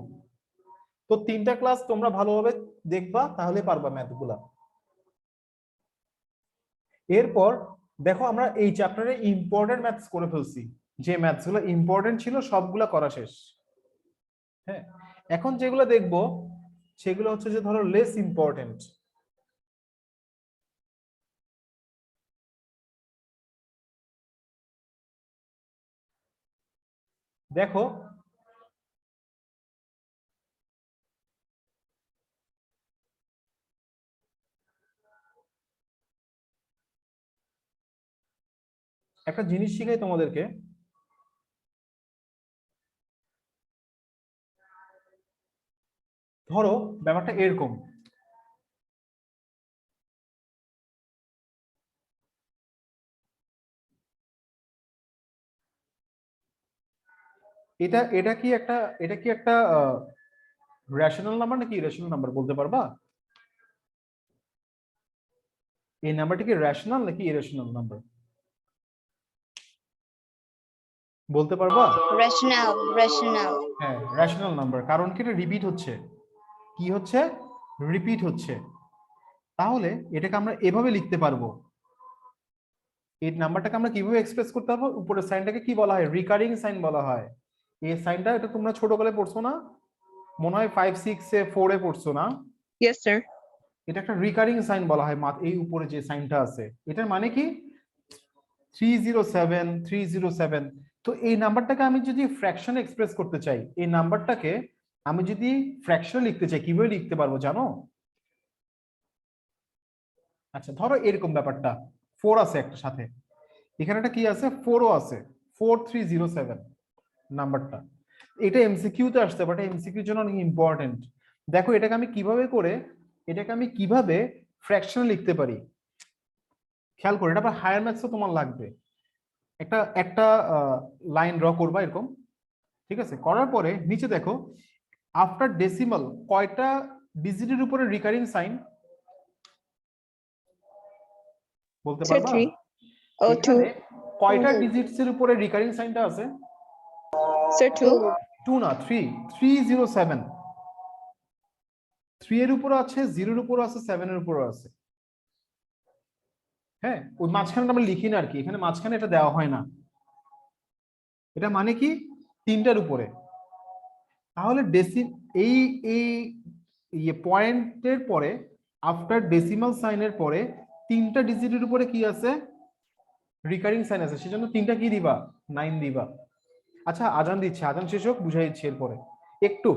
[SPEAKER 1] তো 3টা ক্লাস তোমরা ভালোভাবে দেখবা, তাহলে পারবা ম্যাথগুলা। এরপর দেখো আমরা এই চ্যাপ্টারে ইম্পর্টেন্ট ম্যাথস করে ফেলছি, যে ম্যাথস গুলো ইম্পর্টেন্ট ছিল সবগুলা করা শেষ। হ্যাঁ, এখন যেগুলো দেখবো সেগুলো হচ্ছে যে ধরো লেস ইম্পর্টেন্ট। দেখো একটা জিনিস শিখাই তোমাদেরকে, ধরো ব্যাপারটা এরকম, এটা এটা কি একটা রেশনাল নাম্বার নাকি ইরেশনাল নাম্বার বলতে পারবা? এই নাম্বারটা কি রেশনাল নাকি ইরেশনাল নাম্বার বলতে পারবা?
[SPEAKER 4] Rational, rational.
[SPEAKER 1] হ্যাঁ, রেশনাল নাম্বার, কারণ কি এটা রিপিট হচ্ছে। কি হচ্ছে? রিপিট হচ্ছে। তাহলে এটাকে আমরা এভাবে লিখতে পারবো, এই নাম্বারটাকে আমরা কিভাবে এক্সপ্রেস করতে পারবো? উপরের সাইনটাকে কি বলা হয়? রিকারিং সাইন বলা হয়। এই সাইনটা এটা তোমরা ছোটবেলায় পড়ছো না? মনে হয় 5, 6 এ 4 এ পড়ছো না?
[SPEAKER 2] Yes, sir.
[SPEAKER 1] এটা একটা রিকারিং সাইন বলা হয়। এই উপরে যে সাইনটা আছে এটার মানে কি? 307, 307। তো এই নাম্বারটাকে আমি যদি ফ্র্যাকশনে এক্সপ্রেস করতে চাই, এই নাম্বারটাকে আমি যদি ফ্র্যাকশনে লিখতে চাই, কিভাবে লিখতে পারবো জানো? আচ্ছা, ধরো এরকম ব্যাপারটা 4 আছে একটা সাথে, এখানে একটা কি আছে 4ও আছে 4307 নাম্বারটা। এটা এমসিকিউতে আসতে পারে, এমসিকিউর জন্য অনেক ইম্পর্টেন্ট। দেখো এটাকে আমি কিভাবে ফ্র্যাকশনে লিখতে পারি, খেয়াল করে। এটা আবার হায়ার ম্যাথসও তোমার লাগবে। একটা লাইন ড্র করবা এরকম, ঠিক আছে? করার পরে নিচে দেখো আফটার ডেসিমাল কয়টা ডিজিটের উপরে রিকারিং সাইন বলতে
[SPEAKER 2] Sir,
[SPEAKER 1] পারবা?
[SPEAKER 2] 3. Oh, 2.
[SPEAKER 1] এখানে কয়টা ডিজিটস এর উপরে রিকারিং সাইনটা আছে?
[SPEAKER 2] Sir, 2.
[SPEAKER 1] 2 না 3, 307। 3 এর উপরে আছে, 0 এর উপরে আছে, 7 এর উপরে আছে। হ্যাঁ, ওই মাঝখানে আমরা লিখি না আর কি, এখানে মাঝখানে এটা দেওয়া হয় না। এটা মানে কি 3টার উপরে। তাহলে এই এই পয়েন্টের পরে আফটার ডেসিমাল সাইনের পরে 3টা ডিজিটের উপরে কি আছে? রিকারিং সাইন আছে, সেজন্য 3টা কি দিবা? 9 দিবা। আচ্ছা আজান দিচ্ছে, আজান শেষ হোক বুঝাই দিচ্ছি এরপরে একটু।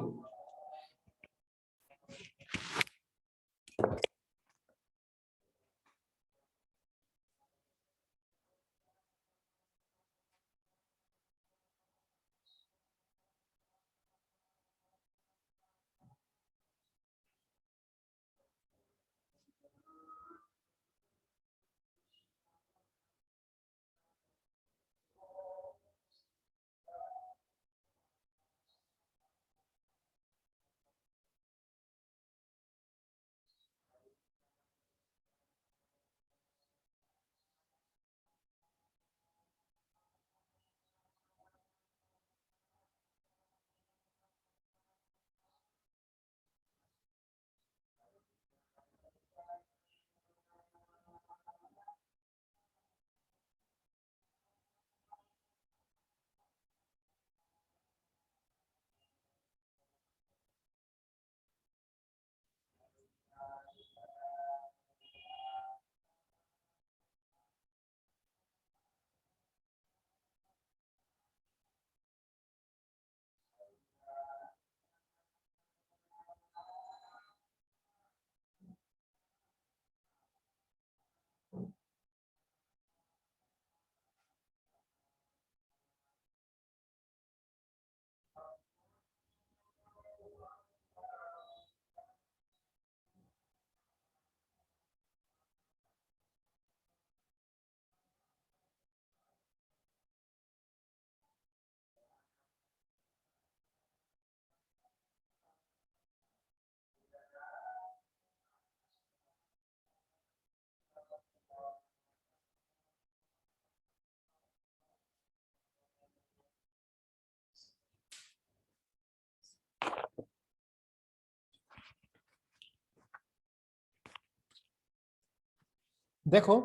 [SPEAKER 1] দেখো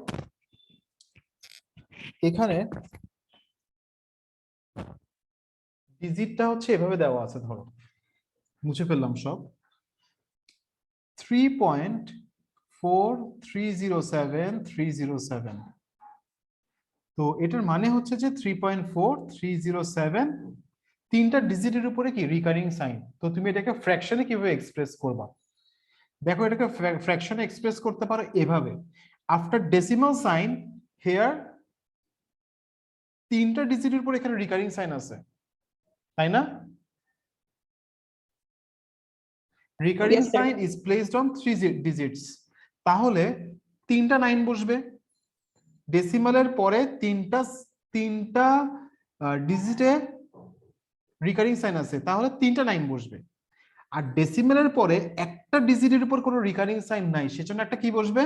[SPEAKER 1] এখানে ডিজিটটা হচ্ছে এভাবে দেওয়া আছে, ধরো মুছে ফেললাম সব। 3.4307307। তো এটার মানে হচ্ছে যে 3.4307 3টা ডিজিটের উপরে কি রিকারিং সাইন। তো তুমি এটাকে ফ্র্যাকশনে কিভাবে এক্সপ্রেস করবা? দেখো এটাকে ফ্র্যাকশনে এক্সপ্রেস করতে পারো এভাবে, আফটার ডেসিমাল সাইন হেয়ার 3টা ডিজিটের উপর এখানে রিকারিং সাইন আছে, তাই না? Recurring
[SPEAKER 2] Yes, sir.
[SPEAKER 1] Sign is placed on 3 digits. তাহলে 3টা 9 বসবে। ডেসিমালের পরে তিনটা ডিজিটে রিকারিং সাইন আছে, তাহলে 3টা 9 বসবে। আর ডেসিমালের পরে একটা ডিজিটের উপর কোনো রিকারিং সাইন নাই, সেজন্য একটা কি বসবে?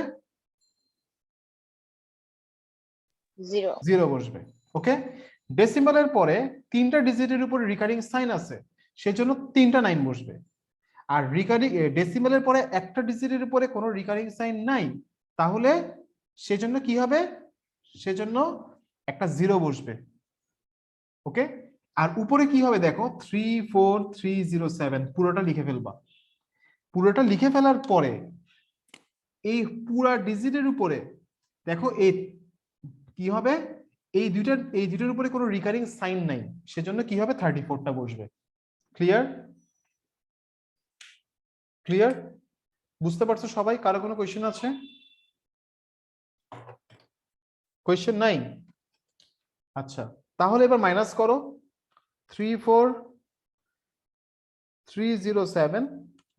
[SPEAKER 1] 0 বসবে। ওকে, ডেসিমালের পরে 3টা ডিজিটের উপর রিকারিং সাইন আছে, সেজন্য 3টা 9 বসবে। আর ডেসিমালের পরে একটা ডিজিটের উপরে কোনো রিকারিং সাইন নাই, তাহলে সেজন্য কি হবে? সেজন্য একটা 0 বসবে। ওকে, আর উপরে কি হবে দেখো 34307 পুরোটা লিখে ফেলবা। পুরোটা লিখে ফেলার পরে এই পুরা ডিজিটের উপরে দেখো এই কি হবে? এই দুইটার উপরে কোনো রিকারিং সাইন নাই, সেজন্য কি হবে? 34টা বসবে। ক্লিয়ার? ক্লিয়ার? বুঝতে পারছো সবাই? কারো কোনো কোয়েশ্চেন আছে? কোয়েশ্চেন নাই? আচ্ছা, তাহলে এবার মাইনাস করো 34307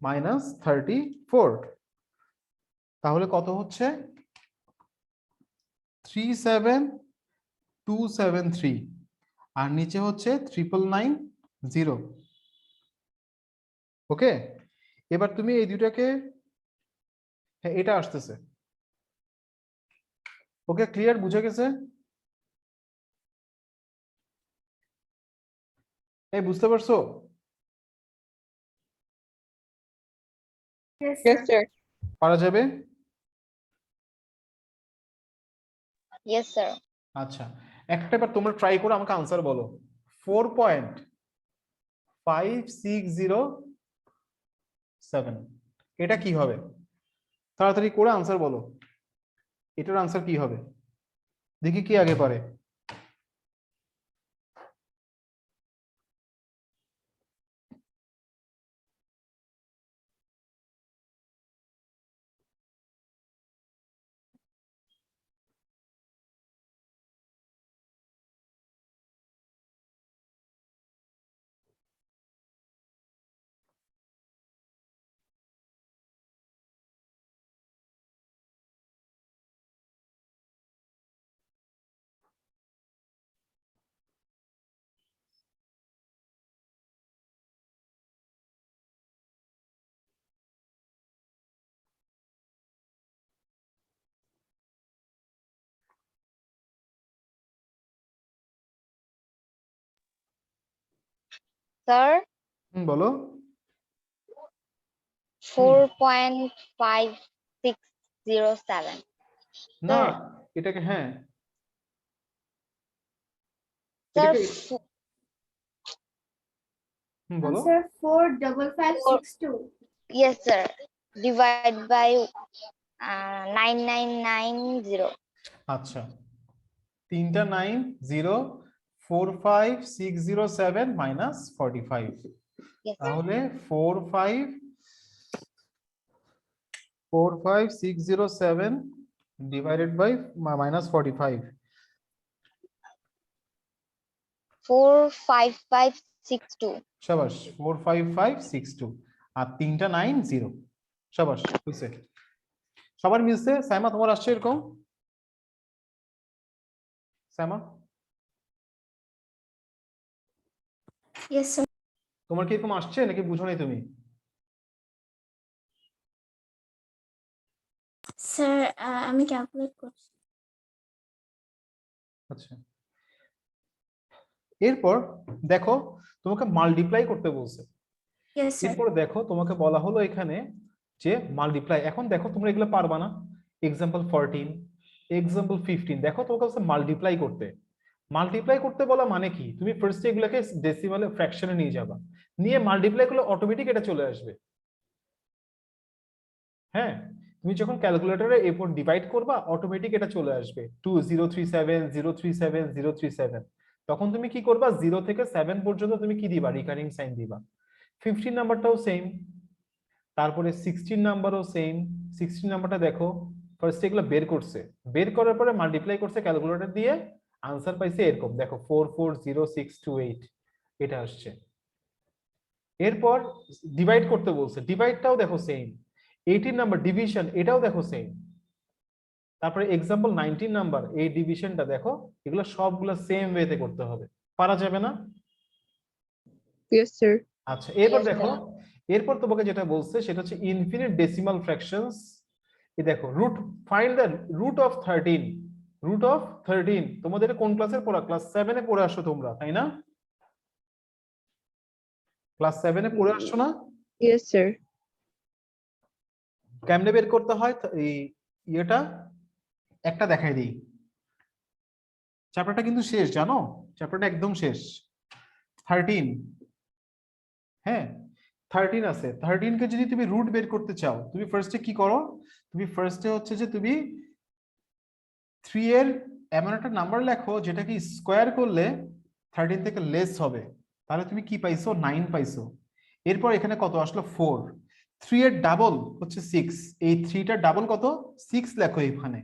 [SPEAKER 1] মাইনাস 34, তাহলে কত হচ্ছে 37273, আর নিচে হচ্ছে 9990। ওকে, এবার তুমি এই দুটাকে, হ্যাঁ এটা আসতেছে। ওকে, ক্লিয়ার, বুঝে গেছে? এই বুঝতে পারছো?
[SPEAKER 3] Yes,
[SPEAKER 2] Yes,
[SPEAKER 3] sir.
[SPEAKER 2] sir.
[SPEAKER 1] পারা যাবে?
[SPEAKER 4] Yes, sir.
[SPEAKER 1] আচ্ছা, একটা এবার তোমরা ট্রাই করে আমাকে আনসার বলো। 4.5607, এটা কি হবে? তাড়াতাড়ি করে আনসার বলো, এটার আনসার কি হবে? দেখি কি আগে পারে।
[SPEAKER 4] Sir,
[SPEAKER 1] বলো।
[SPEAKER 4] 4.5607.
[SPEAKER 1] না,
[SPEAKER 4] Sir,
[SPEAKER 1] এটাকে, হ্যাঁ
[SPEAKER 4] sir,
[SPEAKER 1] এটাকে, বলো।
[SPEAKER 3] Answer 45562.
[SPEAKER 4] yes, sir. Divide by 9990.
[SPEAKER 1] আচ্ছা, 3টা 9, 0, 45607 মাইনাস 45,
[SPEAKER 4] Yes, sir.
[SPEAKER 1] তাহলে 45607 ডিভাইডেড বাই মাইনাস 45,
[SPEAKER 4] 45562.
[SPEAKER 1] সাবাস, 45562, আর 3টা 9, 0, সাবাস, হয়েছে। সবার মিলছে? সাইমা, তোমার আসছে এরকম? Saima,
[SPEAKER 3] Yes, sir.
[SPEAKER 1] তোমার কি এরকম আসছে নাকি বুঝো নাই তুমি?
[SPEAKER 3] Sir, আমি ক্যালকুলেট করছি।
[SPEAKER 1] আচ্ছা, এরপর দেখো তোমাকে মাল্টিপ্লাই করতে বলছে।
[SPEAKER 3] Yes, sir.
[SPEAKER 1] এরপর দেখো তোমাকে বলা হলো এখানে যে মাল্টিপ্লাই, এখন দেখো তোমরা এগুলো পারবা না। এক্সাম্পল 14, এক্সাম্পল 15, দেখো তোমাকে বলছে মাল্টিপ্লাই করতে। মাল্টিপ্লাই করতে বলা মানে কি, তুমি ফার্স্টে এগুলোকে ডেসিমালে ফ্র্যাকশনে নিয়ে যাবা, নিয়ে মাল্টিপ্লাই করলে অটোমেটিক এটা চলে আসবে। হ্যাঁ, তুমি যখন ক্যালকুলেটরে এরপর ডিভাইড করবা অটোমেটিক এটা চলে আসবে 2037 তখন তুমি কি করবা, 0 থেকে 7 পর্যন্ত তুমি কি দিবা, রিকারিং সাইন দিবা। 15 নাম্বারটাও সেম, তারপরে 16 নাম্বারও সেম। 16 নাম্বারটা দেখো ফার্স্ট এগুলো বের করছে, বের করার পরে মাল্টিপ্লাই করছে ক্যালকুলেটর দিয়ে, আনসার পাইছে এরকম, দেখো 440628, এটা আসছে। এরপর ডিভাইড করতে বলছে, ডিভাইডটাও দেখো সেম। 18 নাম্বার ডিভিশন, এটাও দেখো সেম। তারপরে এক্সাম্পল 19 নাম্বার, এই ডিভিশনটা দেখো, এগুলো সবগুলো সেম ওয়েতে করতে হবে, পারা যাবে না?
[SPEAKER 2] Yes, sir.
[SPEAKER 1] আচ্ছা, এরপর
[SPEAKER 4] Yes,
[SPEAKER 1] দেখো,
[SPEAKER 4] sir.
[SPEAKER 1] এরপর তোমাকে যেটা বলছে সেটা হচ্ছে ইনফিনিট ডেসিমাল ফ্র্যাকশনস। এই দেখো root, find the root of 13। Root of 13 তোমাদের কোন ক্লাসের পড়া? ক্লাস 7 এ পড়ে আসছো তোমরা, তাই না? ক্লাস 7 এ পড়ে আসছো না?
[SPEAKER 2] Yes, sir.
[SPEAKER 1] কেমনে বের করতে হয় এই ইয়েটা একটা দেখাই দিই। চ্যাপ্টারটা কিন্তু শেষ, জানো, চ্যাপ্টারটা একদম শেষ। 13, হ্যাঁ 13 আছে, 13 কে যদি তুমি রুট বের করতে চাও, তুমি ফার্স্টে কি করো, তুমি ফার্স্টে হচ্ছে যে তুমি 3 এর এমন একটা নাম্বার লেখো যেটা কি স্কোয়ার করলে 13 থেকে লেস হবে, তাহলে তুমি কি পাইছো, 9 পাইছো। এরপর এখানে কত আসলো, 4। 3 এর ডাবল হচ্ছে 6, এই 3টার ডাবল কত, 6 লেখো এখানে।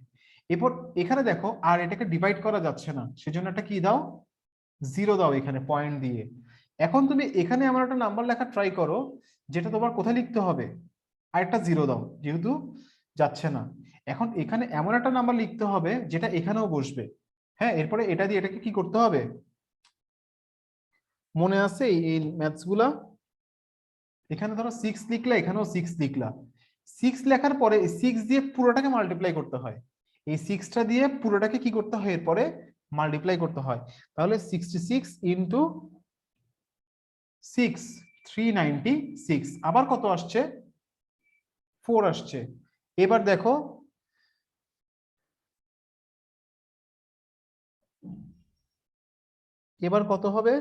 [SPEAKER 1] এরপর এখানে দেখো আর এটাকে ডিভাইড করা যাচ্ছে না, সেজন্য একটা কি দাও, 0 দাও এখানে পয়েন্ট দিয়ে। এখন তুমি এখানে আমার একটা নাম্বার লেখা ট্রাই করো, যেটা তোমার কোথায় লিখতে হবে, আর একটা 0 দাও, যেহেতু যাচ্ছে না। এখন এখানে এমন একটা নাম্বার লিখতে হবে যেটা এখানেও বসবে। হ্যাঁ, এরপরে এটা দিয়ে এটাকে কি করতে হবে, মনে আছে এই ম্যাথস গুলা? এখানে ধরো 6 লিখলা, এখানেও 6 লিখলা। 6 লেখার পরে 6 দিয়ে পুরোটাকে মাল্টিপ্লাই করতে হয়, এই 6টা দিয়ে পুরোটাকে কি করতে হয় এরপরে মাল্টিপ্লাই করতে হয়। তাহলে 66 ইন্টু 6 396, আবার কত আসছে, 4 আসছে। এবার দেখো এবার কত হবে,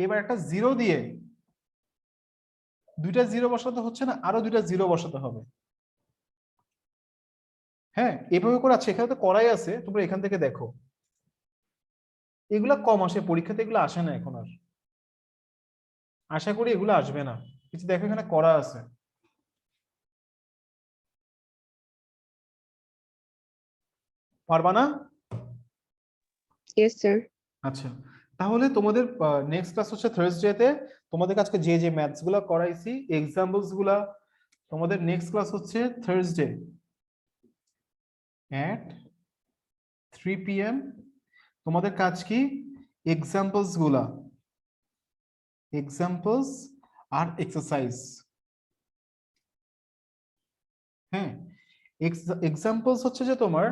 [SPEAKER 1] এবার একটা 0 দিয়ে দুইটা 0 বসাতে হচ্ছে না, আরো দুইটা 0 বসাতে হবে। হ্যাঁ, এভাবে করে আছে, এখানে তো করাই আছে, তোমরা এখান থেকে দেখো। এগুলা কম আসে পরীক্ষাতে, এগুলো আসে না এখন আর, আশা করি এগুলো আসবে না। কিছু দেখো এখানে করা আছে। পারবা না?
[SPEAKER 2] Yes, sir.
[SPEAKER 1] আচ্ছা, তাহলে তোমাদের নেক্সট ক্লাস হচ্ছে থার্সডেতে। তোমাদের আজকে যে যে ম্যাথস গুলা করাইছি, এক্সাম্পলস গুলা, তোমাদের নেক্সট ক্লাস হচ্ছে থার্সডে at 3 PM। তোমাদের কাজ কি, এক্সাম্পলস গুলা, এক্সাম্পলস আর এক্সারসাইজ। হ্যাঁ, এক্সাম্পলস হচ্ছে যে তোমার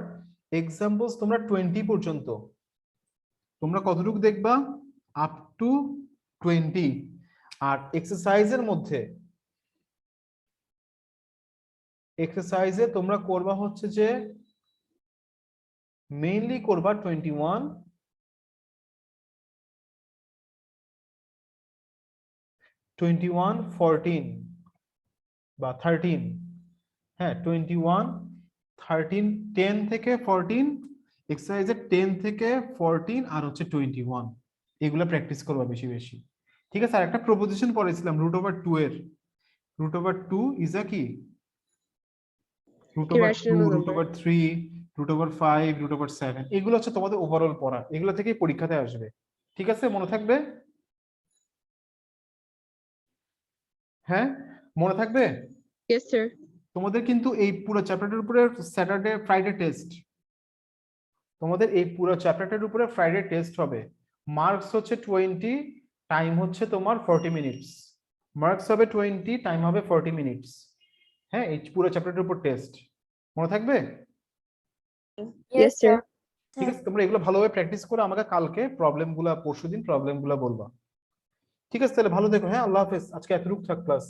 [SPEAKER 1] এক্সাম্পলস তোমরা 20 পর্যন্ত, তোমরা কতটুকু দেখবা, আপ টু 20। আর এক্সারসাইজের মধ্যে, এক্সারসাইজে তোমরা করবা হচ্ছে যে মেইনলি করবা 21, 21 14 বা 13। হ্যাঁ, 21 13 10 থেকে 14, এক্সারসাইজে 10 থেকে 14 আর হচ্ছে 21, এগুলা প্র্যাকটিস করবা বেশি বেশি। ঠিক আছে, আর একটা প্রপোজিশন পড়েছিলাম √2 এর, √2 ইজ আ কি, √2
[SPEAKER 2] Irrational number.
[SPEAKER 1] √3 √5 √7, এগুলো হচ্ছে তোমাদের ওভারঅল পড়া, এগুলো থেকেই পরীক্ষাতে আসবে। ঠিক আছে, মনে থাকবে? হ্যাঁ, মনে থাকবে?
[SPEAKER 2] Yes, sir.
[SPEAKER 1] তোমাদের কিন্তু এই পুরো চ্যাপ্টারটার উপরে স্যাটারডে ফ্রাইডে টেস্ট, তোমাদের এই পুরো চ্যাপ্টারটার উপরে ফ্রাইডে টেস্ট হবে। মার্কস হচ্ছে 20, টাইম হচ্ছে তোমার 40 মিনিটস। মার্কস হবে 20, টাইম হবে 40 মিনিটস। হ্যাঁ, এই পুরো চ্যাপ্টারটার উপর টেস্ট, মনে থাকবে?
[SPEAKER 2] Yes, sir.
[SPEAKER 1] ঠিক আছে, তোমরা এগুলো ভালোভাবে প্র্যাকটিস করে আমাকে কালকে প্রবলেমগুলো, পরশুদিন প্রবলেমগুলো বলবা। ঠিক আছে, তাহলে ভালো দেখো। হ্যাঁ, আল্লাহ হাফেজ, আজকে এতটুকু থাক ক্লাস।